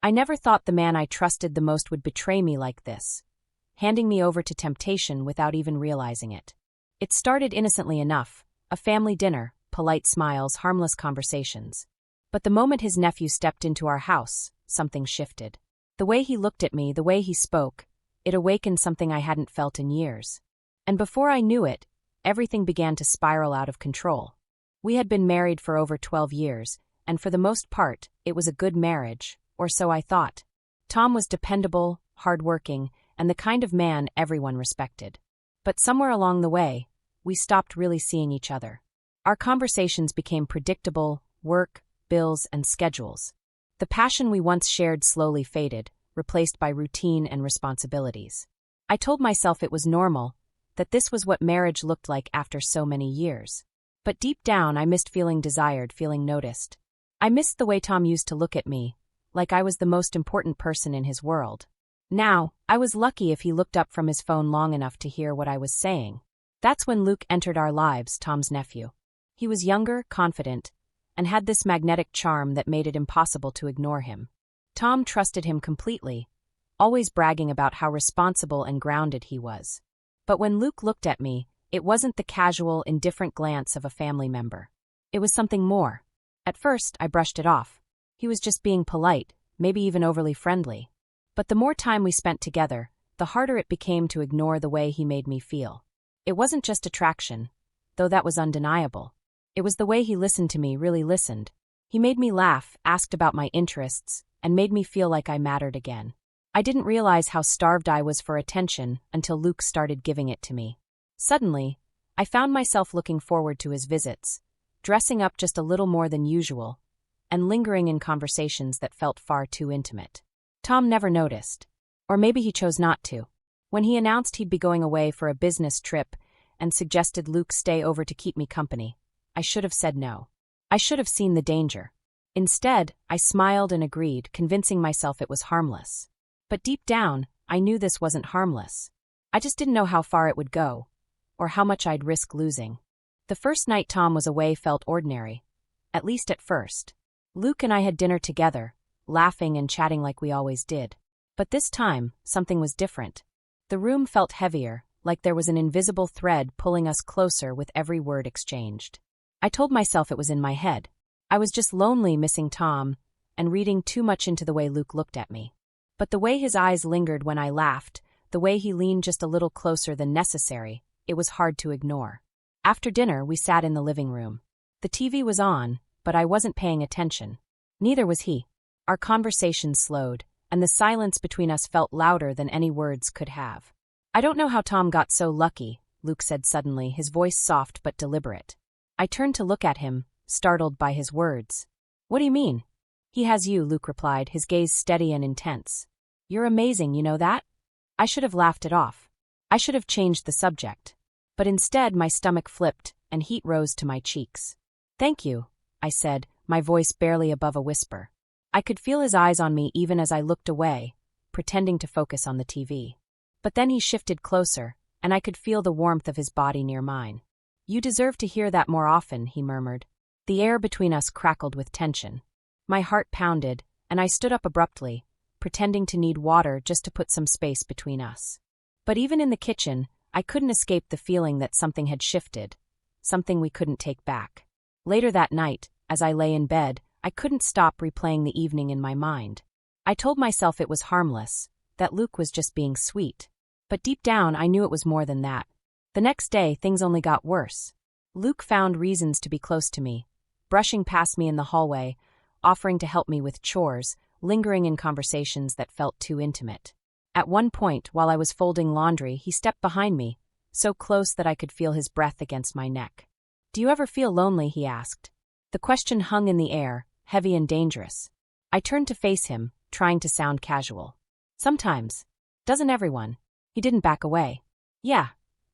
I never thought the man I trusted the most would betray me like this, handing me over to temptation without even realizing it. It started innocently enough, a family dinner, polite smiles, harmless conversations. But the moment his nephew stepped into our house, something shifted. The way he looked at me, the way he spoke, it awakened something I hadn't felt in years. And before I knew it, everything began to spiral out of control. We had been married for over 12 years, and for the most part, it was a good marriage, or so I thought. Tom was dependable, hardworking, and the kind of man everyone respected. But somewhere along the way, we stopped really seeing each other. Our conversations became predictable: work, bills, and schedules. The passion we once shared slowly faded, replaced by routine and responsibilities. I told myself it was normal, that this was what marriage looked like after so many years. But deep down I missed feeling desired, feeling noticed. I missed the way Tom used to look at me, like I was the most important person in his world. Now, I was lucky if he looked up from his phone long enough to hear what I was saying. That's when Luke entered our lives, Tom's nephew. He was younger, confident, and had this magnetic charm that made it impossible to ignore him. Tom trusted him completely, always bragging about how responsible and grounded he was. But when Luke looked at me, it wasn't the casual, indifferent glance of a family member. It was something more. At first, I brushed it off. He was just being polite, maybe even overly friendly. But the more time we spent together, the harder it became to ignore the way he made me feel. It wasn't just attraction, though that was undeniable. It was the way he listened to me, really listened. He made me laugh, asked about my interests, and made me feel like I mattered again. I didn't realize how starved I was for attention until Luke started giving it to me. Suddenly, I found myself looking forward to his visits, dressing up just a little more than usual, and lingering in conversations that felt far too intimate. Tom never noticed. Or maybe he chose not to. When he announced he'd be going away for a business trip and suggested Luke stay over to keep me company, I should have said no. I should have seen the danger. Instead, I smiled and agreed, convincing myself it was harmless. But deep down, I knew this wasn't harmless. I just didn't know how far it would go, or how much I'd risk losing. The first night Tom was away felt ordinary, at least at first. Luke and I had dinner together, laughing and chatting like we always did. But this time, something was different. The room felt heavier, like there was an invisible thread pulling us closer with every word exchanged. I told myself it was in my head. I was just lonely missing Tom and reading too much into the way Luke looked at me. But the way his eyes lingered when I laughed, the way he leaned just a little closer than necessary, it was hard to ignore. After dinner, we sat in the living room. The TV was on, but I wasn't paying attention. Neither was he. Our conversation slowed, and the silence between us felt louder than any words could have. "I don't know how Tom got so lucky," Luke said suddenly, his voice soft but deliberate. I turned to look at him, startled by his words. "What do you mean?" "He has you," Luke replied, his gaze steady and intense. "You're amazing, you know that?" I should have laughed it off. I should have changed the subject. But instead my stomach flipped, and heat rose to my cheeks. "Thank you," I said, my voice barely above a whisper. I could feel his eyes on me even as I looked away, pretending to focus on the TV. But then he shifted closer, and I could feel the warmth of his body near mine. "You deserve to hear that more often," he murmured. The air between us crackled with tension. My heart pounded, and I stood up abruptly, pretending to need water just to put some space between us. But even in the kitchen, I couldn't escape the feeling that something had shifted, something we couldn't take back. Later that night, as I lay in bed, I couldn't stop replaying the evening in my mind. I told myself it was harmless, that Luke was just being sweet. But deep down I knew it was more than that. The next day, things only got worse. Luke found reasons to be close to me, brushing past me in the hallway, offering to help me with chores, lingering in conversations that felt too intimate. At one point, while I was folding laundry, he stepped behind me, so close that I could feel his breath against my neck. "Do you ever feel lonely?" he asked. The question hung in the air, heavy and dangerous. I turned to face him, trying to sound casual. "Sometimes. Doesn't everyone?" He didn't back away. "Yeah,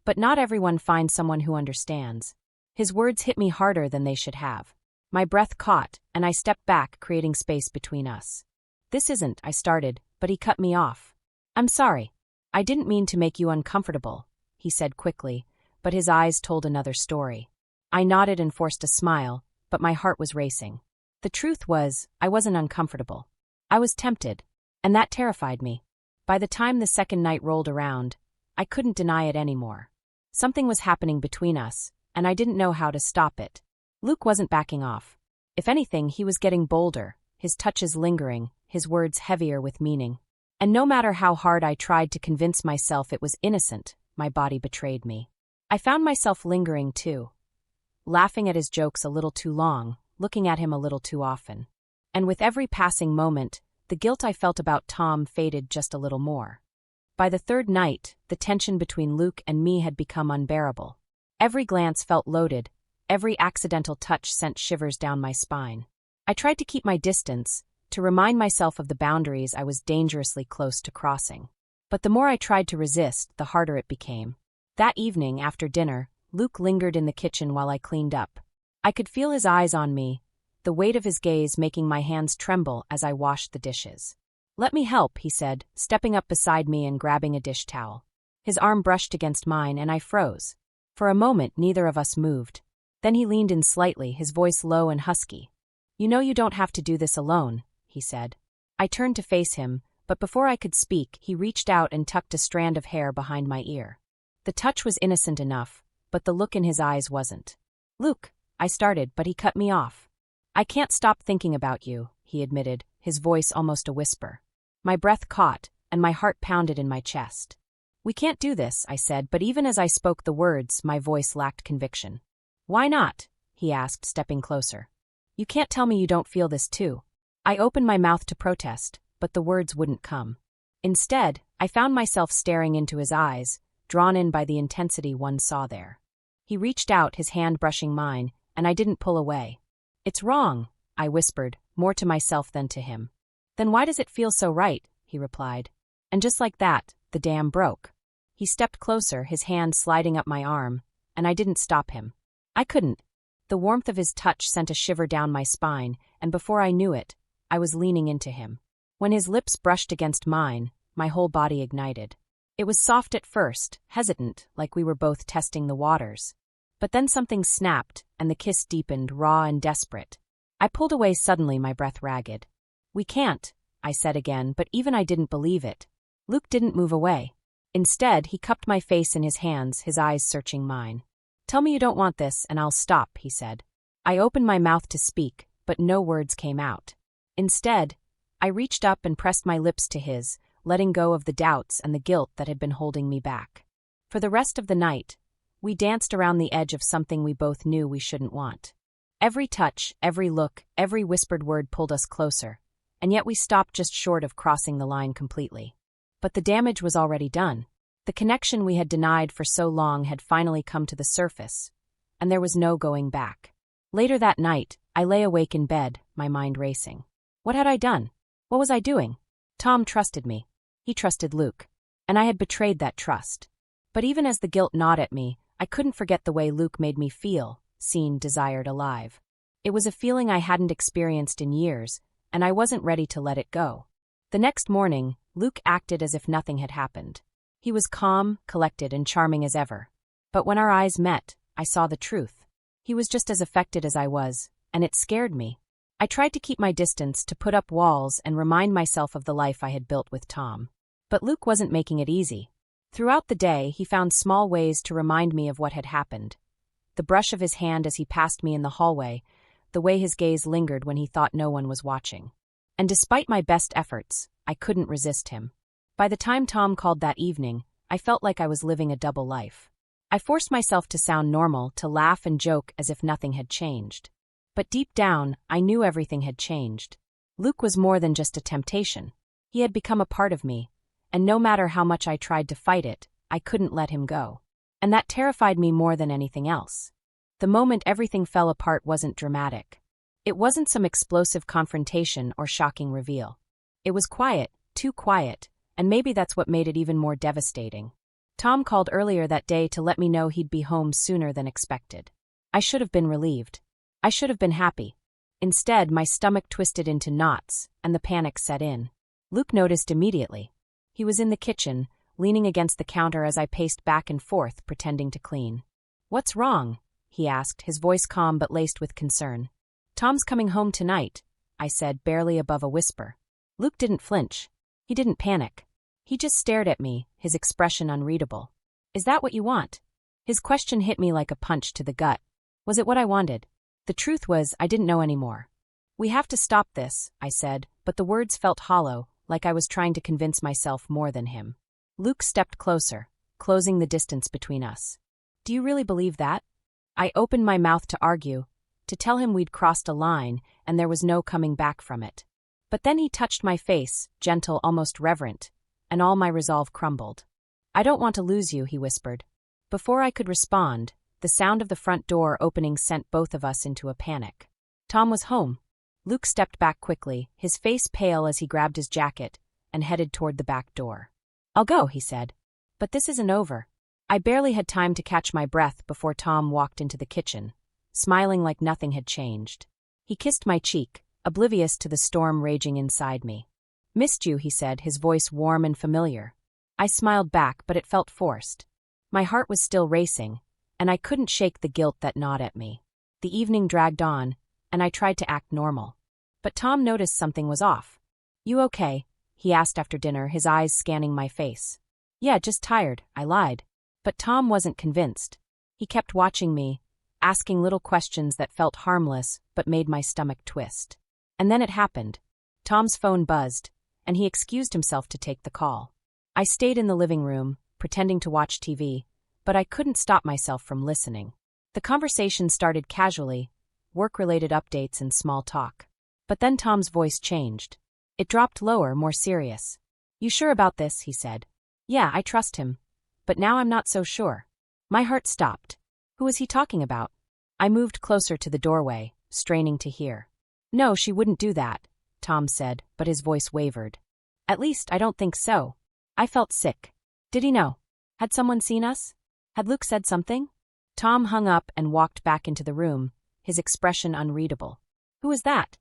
but not everyone finds someone who understands." His words hit me harder than they should have. My breath caught, and I stepped back, creating space between us. "This isn't," I started, but he cut me off. "I'm sorry. I didn't mean to make you uncomfortable," he said quickly, but his eyes told another story. I nodded and forced a smile, but my heart was racing. The truth was, I wasn't uncomfortable. I was tempted, and that terrified me. By the time the second night rolled around, I couldn't deny it anymore. Something was happening between us, and I didn't know how to stop it. Luke wasn't backing off. If anything, he was getting bolder, his touches lingering, his words heavier with meaning. And no matter how hard I tried to convince myself it was innocent, my body betrayed me. I found myself lingering too, laughing at his jokes a little too long, looking at him a little too often. And with every passing moment, the guilt I felt about Tom faded just a little more. By the third night, the tension between Luke and me had become unbearable. Every glance felt loaded, every accidental touch sent shivers down my spine. I tried to keep my distance, to remind myself of the boundaries I was dangerously close to crossing. But the more I tried to resist, the harder it became. That evening, after dinner, Luke lingered in the kitchen while I cleaned up. I could feel his eyes on me, the weight of his gaze making my hands tremble as I washed the dishes. "Let me help," he said, stepping up beside me and grabbing a dish towel. His arm brushed against mine, and I froze. For a moment, neither of us moved. Then he leaned in slightly, his voice low and husky. "You know you don't have to do this alone," he said. I turned to face him, but before I could speak, he reached out and tucked a strand of hair behind my ear. The touch was innocent enough, but the look in his eyes wasn't. "Luke," I started, but he cut me off. "I can't stop thinking about you," he admitted, his voice almost a whisper. My breath caught, and my heart pounded in my chest. "We can't do this," I said, but even as I spoke the words, my voice lacked conviction. "Why not?" he asked, stepping closer. "You can't tell me you don't feel this too." I opened my mouth to protest, but the words wouldn't come. Instead, I found myself staring into his eyes, drawn in by the intensity one saw there. He reached out, his hand brushing mine, and I didn't pull away. "It's wrong," I whispered, more to myself than to him. "Then why does it feel so right?" he replied. And just like that, the dam broke. He stepped closer, his hand sliding up my arm, and I didn't stop him. I couldn't. The warmth of his touch sent a shiver down my spine, and before I knew it, I was leaning into him. When his lips brushed against mine, my whole body ignited. It was soft at first, hesitant, like we were both testing the waters. But then something snapped, and the kiss deepened, raw and desperate. I pulled away suddenly, my breath ragged. "We can't," I said again, but even I didn't believe it. Luke didn't move away. Instead, he cupped my face in his hands, his eyes searching mine. "Tell me you don't want this, and I'll stop," he said. I opened my mouth to speak, but no words came out. Instead, I reached up and pressed my lips to his, letting go of the doubts and the guilt that had been holding me back. For the rest of the night, we danced around the edge of something we both knew we shouldn't want. Every touch, every look, every whispered word pulled us closer, and yet we stopped just short of crossing the line completely. But the damage was already done. The connection we had denied for so long had finally come to the surface, and there was no going back. Later that night, I lay awake in bed, my mind racing. What had I done? What was I doing? Tom trusted me. He trusted Luke. And I had betrayed that trust. But even as the guilt gnawed at me, I couldn't forget the way Luke made me feel, seen, desired, alive. It was a feeling I hadn't experienced in years, and I wasn't ready to let it go. The next morning, Luke acted as if nothing had happened. He was calm, collected, and charming as ever. But when our eyes met, I saw the truth. He was just as affected as I was, and it scared me. I tried to keep my distance, to put up walls and remind myself of the life I had built with Tom. But Luke wasn't making it easy. Throughout the day, he found small ways to remind me of what had happened. The brush of his hand as he passed me in the hallway, the way his gaze lingered when he thought no one was watching. And despite my best efforts, I couldn't resist him. By the time Tom called that evening, I felt like I was living a double life. I forced myself to sound normal, to laugh and joke as if nothing had changed. But deep down, I knew everything had changed. Luke was more than just a temptation. He had become a part of me, and no matter how much I tried to fight it, I couldn't let him go. And that terrified me more than anything else. The moment everything fell apart wasn't dramatic. It wasn't some explosive confrontation or shocking reveal. It was quiet, too quiet, and maybe that's what made it even more devastating. Tom called earlier that day to let me know he'd be home sooner than expected. I should have been relieved. I should have been happy. Instead, my stomach twisted into knots, and the panic set in. Luke noticed immediately. He was in the kitchen, leaning against the counter as I paced back and forth, pretending to clean. "What's wrong?" he asked, his voice calm but laced with concern. "Tom's coming home tonight," I said, barely above a whisper. Luke didn't flinch. He didn't panic. He just stared at me, his expression unreadable. Is that what you want? His question hit me like a punch to the gut. Was it what I wanted? The truth was, I didn't know anymore. We have to stop this, I said, but the words felt hollow, like I was trying to convince myself more than him. Luke stepped closer, closing the distance between us. Do you really believe that? I opened my mouth to argue, to tell him we'd crossed a line and there was no coming back from it. But then he touched my face, gentle, almost reverent, and all my resolve crumbled. I don't want to lose you, he whispered. Before I could respond, the sound of the front door opening sent both of us into a panic. Tom was home. Luke stepped back quickly, his face pale as he grabbed his jacket and headed toward the back door. I'll go, he said. But this isn't over. I barely had time to catch my breath before Tom walked into the kitchen, smiling like nothing had changed. He kissed my cheek, oblivious to the storm raging inside me. Missed you, he said, his voice warm and familiar. I smiled back, but it felt forced. My heart was still racing, and I couldn't shake the guilt that gnawed at me. The evening dragged on, and I tried to act normal. But Tom noticed something was off. You okay? He asked after dinner, his eyes scanning my face. Yeah, just tired, I lied. But Tom wasn't convinced. He kept watching me, asking little questions that felt harmless but made my stomach twist. And then it happened. Tom's phone buzzed, and he excused himself to take the call. I stayed in the living room, pretending to watch TV, but I couldn't stop myself from listening. The conversation started casually, work-related updates and small talk. But then Tom's voice changed. It dropped lower, more serious. You sure about this? He said. Yeah, I trust him. But now I'm not so sure. My heart stopped. Who was he talking about? I moved closer to the doorway, straining to hear. No, she wouldn't do that, Tom said, but his voice wavered. At least I don't think so. I felt sick. Did he know? Had someone seen us? Had Luke said something? Tom hung up and walked back into the room, his expression unreadable. Who was that?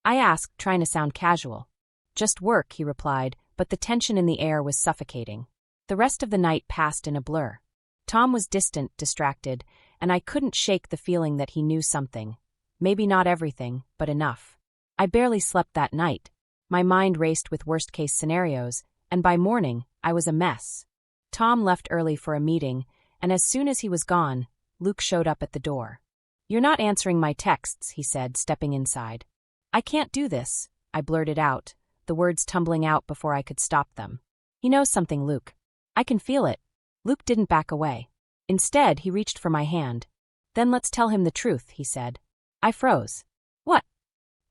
I asked, trying to sound casual. Just work, he replied, but the tension in the air was suffocating. The rest of the night passed in a blur. Tom was distant, distracted, and I couldn't shake the feeling that he knew something. Maybe not everything, but enough. I barely slept that night. My mind raced with worst-case scenarios, and by morning, I was a mess. Tom left early for a meeting, and as soon as he was gone, Luke showed up at the door. You're not answering my texts, he said, stepping inside. I can't do this, I blurted out, the words tumbling out before I could stop them. He knows something, Luke. I can feel it. Luke didn't back away. Instead, he reached for my hand. Then let's tell him the truth, he said. I froze. What?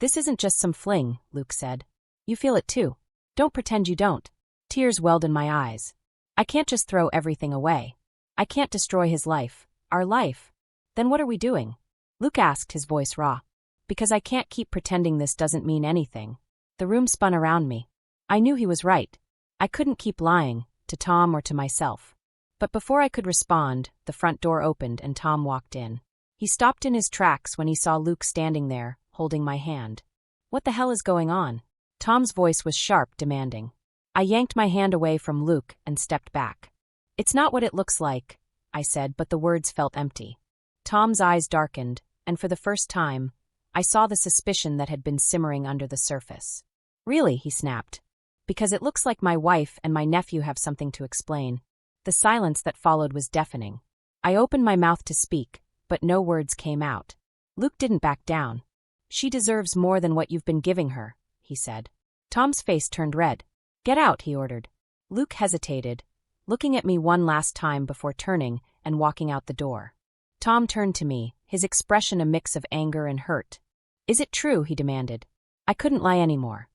This isn't just some fling, Luke said. You feel it too. Don't pretend you don't. Tears welled in my eyes. I can't just throw everything away. I can't destroy his life, our life. Then what are we doing? Luke asked, his voice raw. Because I can't keep pretending this doesn't mean anything. The room spun around me. I knew he was right. I couldn't keep lying, to Tom or to myself. But before I could respond, the front door opened and Tom walked in. He stopped in his tracks when he saw Luke standing there, holding my hand. What the hell is going on? Tom's voice was sharp, demanding. I yanked my hand away from Luke and stepped back. It's not what it looks like, I said, but the words felt empty. Tom's eyes darkened, and for the first time, I saw the suspicion that had been simmering under the surface. Really, he snapped. Because it looks like my wife and my nephew have something to explain. The silence that followed was deafening. I opened my mouth to speak, but no words came out. Luke didn't back down. She deserves more than what you've been giving her, he said. Tom's face turned red. Get out, he ordered. Luke hesitated, looking at me one last time before turning and walking out the door. Tom turned to me, his expression a mix of anger and hurt. Is it true, he demanded. I couldn't lie anymore.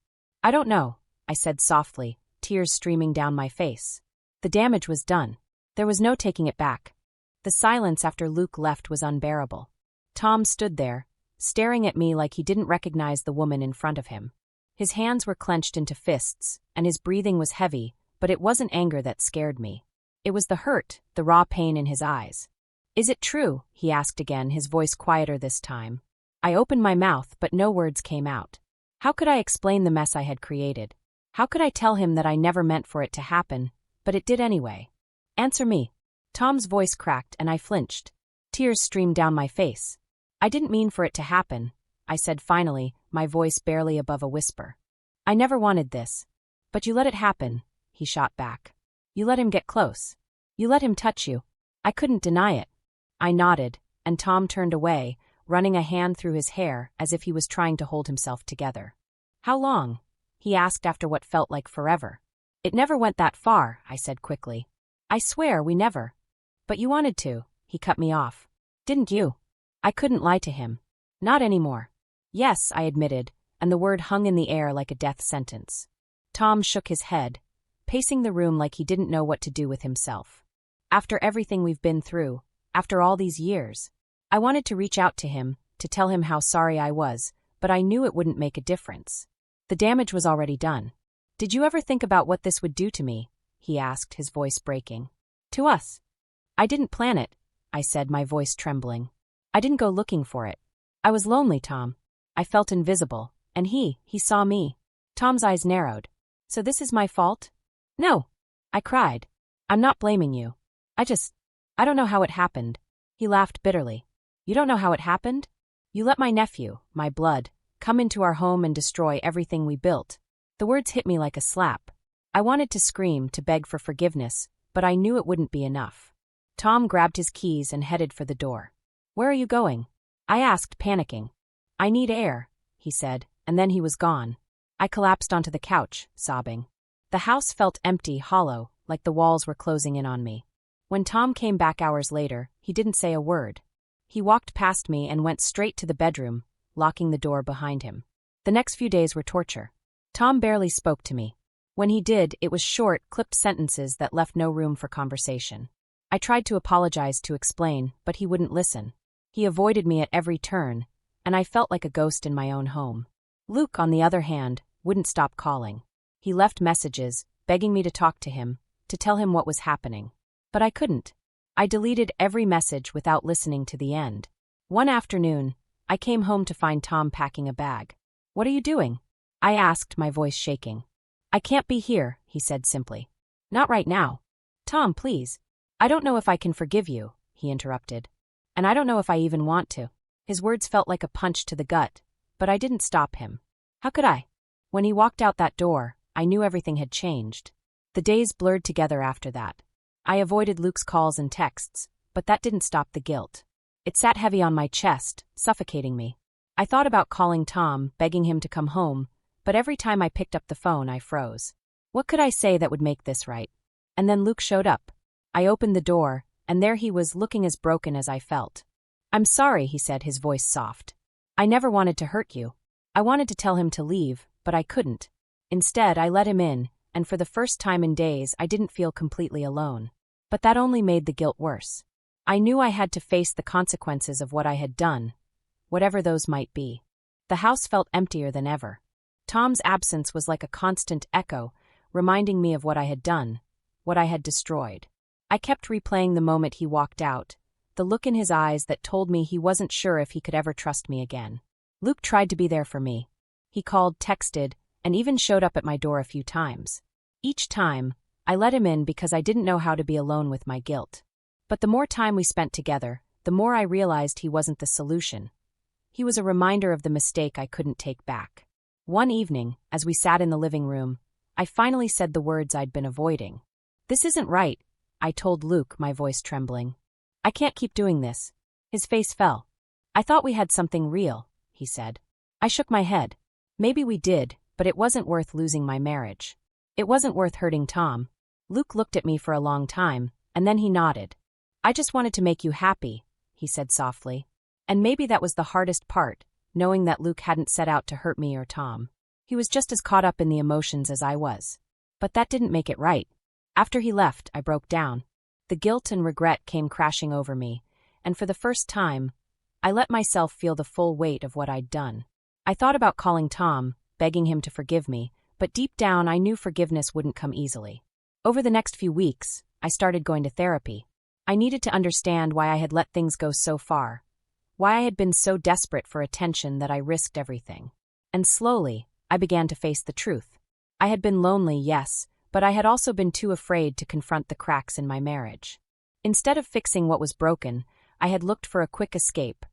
I don't know, I said softly, tears streaming down my face. The damage was done. There was no taking it back. The silence after Luke left was unbearable. Tom stood there, staring at me like he didn't recognize the woman in front of him. His hands were clenched into fists, and his breathing was heavy, but it wasn't anger that scared me. It was the hurt, the raw pain in his eyes. Is it true? He asked again, his voice quieter this time. I opened my mouth, but no words came out. How could I explain the mess I had created? How could I tell him that I never meant for it to happen, but it did anyway? Answer me. Tom's voice cracked and I flinched. Tears streamed down my face. I didn't mean for it to happen, I said finally, my voice barely above a whisper. I never wanted this. But you let it happen, he shot back. You let him get close. You let him touch you. I couldn't deny it. I nodded, and Tom turned away, running a hand through his hair as if he was trying to hold himself together. How long? He asked after what felt like forever. It never went that far, I said quickly. I swear we never. But you wanted to, he cut me off. Didn't you? I couldn't lie to him. Not anymore. Yes, I admitted, and the word hung in the air like a death sentence. Tom shook his head, pacing the room like he didn't know what to do with himself. After everything we've been through, after all these years, I wanted to reach out to him, to tell him how sorry I was, but I knew it wouldn't make a difference. The damage was already done. Did you ever think about what this would do to me? He asked, his voice breaking. To us. I didn't plan it, I said, my voice trembling. I didn't go looking for it. I was lonely, Tom. I felt invisible, and he saw me. Tom's eyes narrowed. So this is my fault? No. I cried. I'm not blaming you. I don't know how it happened. He laughed bitterly. You don't know how it happened? You let my nephew, my blood, come into our home and destroy everything we built. The words hit me like a slap. I wanted to scream, to beg for forgiveness, but I knew it wouldn't be enough. Tom grabbed his keys and headed for the door. Where are you going? I asked, panicking. I need air, he said, and then he was gone. I collapsed onto the couch, sobbing. The house felt empty, hollow, like the walls were closing in on me. When Tom came back hours later, he didn't say a word. He walked past me and went straight to the bedroom, locking the door behind him. The next few days were torture. Tom barely spoke to me. When he did, it was short, clipped sentences that left no room for conversation. I tried to apologize, to explain, but he wouldn't listen. He avoided me at every turn, and I felt like a ghost in my own home. Luke, on the other hand, wouldn't stop calling. He left messages, begging me to talk to him, to tell him what was happening. But I couldn't. I deleted every message without listening to the end. One afternoon, I came home to find Tom packing a bag. What are you doing? I asked, my voice shaking. I can't be here, he said simply. Not right now. Tom, please. I don't know if I can forgive you, he interrupted. And I don't know if I even want to. His words felt like a punch to the gut, but I didn't stop him. How could I? When he walked out that door, I knew everything had changed. The days blurred together after that. I avoided Luke's calls and texts, but that didn't stop the guilt. It sat heavy on my chest, suffocating me. I thought about calling Tom, begging him to come home, but every time I picked up the phone, I froze. What could I say that would make this right? And then Luke showed up. I opened the door, and there he was, looking as broken as I felt. I'm sorry, he said, his voice soft. I never wanted to hurt you. I wanted to tell him to leave, but I couldn't. Instead, I let him in, and for the first time in days, I didn't feel completely alone. But that only made the guilt worse. I knew I had to face the consequences of what I had done, whatever those might be. The house felt emptier than ever. Tom's absence was like a constant echo, reminding me of what I had done, what I had destroyed. I kept replaying the moment he walked out, the look in his eyes that told me he wasn't sure if he could ever trust me again. Luke tried to be there for me. He called, texted, and even showed up at my door a few times. Each time, I let him in because I didn't know how to be alone with my guilt. But the more time we spent together, the more I realized he wasn't the solution. He was a reminder of the mistake I couldn't take back. One evening, as we sat in the living room, I finally said the words I'd been avoiding. This isn't right, I told Luke, my voice trembling. I can't keep doing this. His face fell. I thought we had something real, he said. I shook my head. Maybe we did, but it wasn't worth losing my marriage. It wasn't worth hurting Tom. Luke looked at me for a long time, and then he nodded. I just wanted to make you happy, he said softly. And maybe that was the hardest part, knowing that Luke hadn't set out to hurt me or Tom. He was just as caught up in the emotions as I was. But that didn't make it right. After he left, I broke down. The guilt and regret came crashing over me, and for the first time, I let myself feel the full weight of what I'd done. I thought about calling Tom, begging him to forgive me, but deep down I knew forgiveness wouldn't come easily. Over the next few weeks, I started going to therapy. I needed to understand why I had let things go so far, why I had been so desperate for attention that I risked everything. And slowly, I began to face the truth. I had been lonely, yes, but I had also been too afraid to confront the cracks in my marriage. Instead of fixing what was broken, I had looked for a quick escape,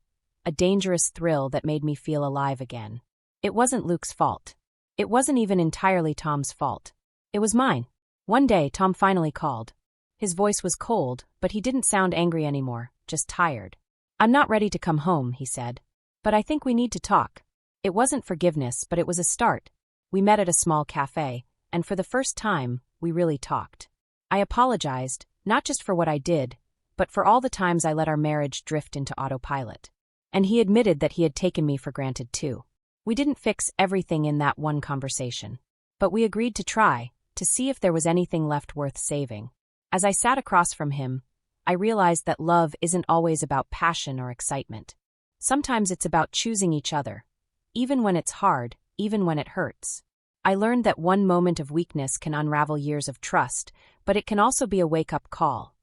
a dangerous thrill that made me feel alive again. It wasn't Luke's fault. It wasn't even entirely Tom's fault. It was mine. One day, Tom finally called. His voice was cold, but he didn't sound angry anymore, just tired. "I'm not ready to come home," he said. "But I think we need to talk." It wasn't forgiveness, but it was a start. We met at a small cafe, and for the first time, we really talked. I apologized, not just for what I did, but for all the times I let our marriage drift into autopilot. And he admitted that he had taken me for granted too. We didn't fix everything in that one conversation, but we agreed to try, to see if there was anything left worth saving. As I sat across from him, I realized that love isn't always about passion or excitement. Sometimes it's about choosing each other, even when it's hard, even when it hurts. I learned that one moment of weakness can unravel years of trust, but it can also be a wake-up call,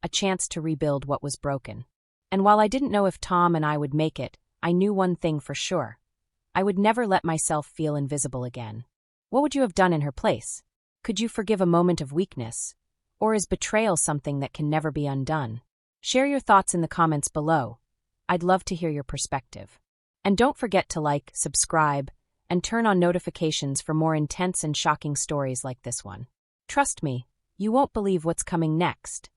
a chance to rebuild what was broken. And while I didn't know if Tom and I would make it, I knew one thing for sure. I would never let myself feel invisible again. What would you have done in her place? Could you forgive a moment of weakness? Or is betrayal something that can never be undone? Share your thoughts in the comments below. I'd love to hear your perspective. And don't forget to like, subscribe, and turn on notifications for more intense and shocking stories like this one. Trust me, you won't believe what's coming next.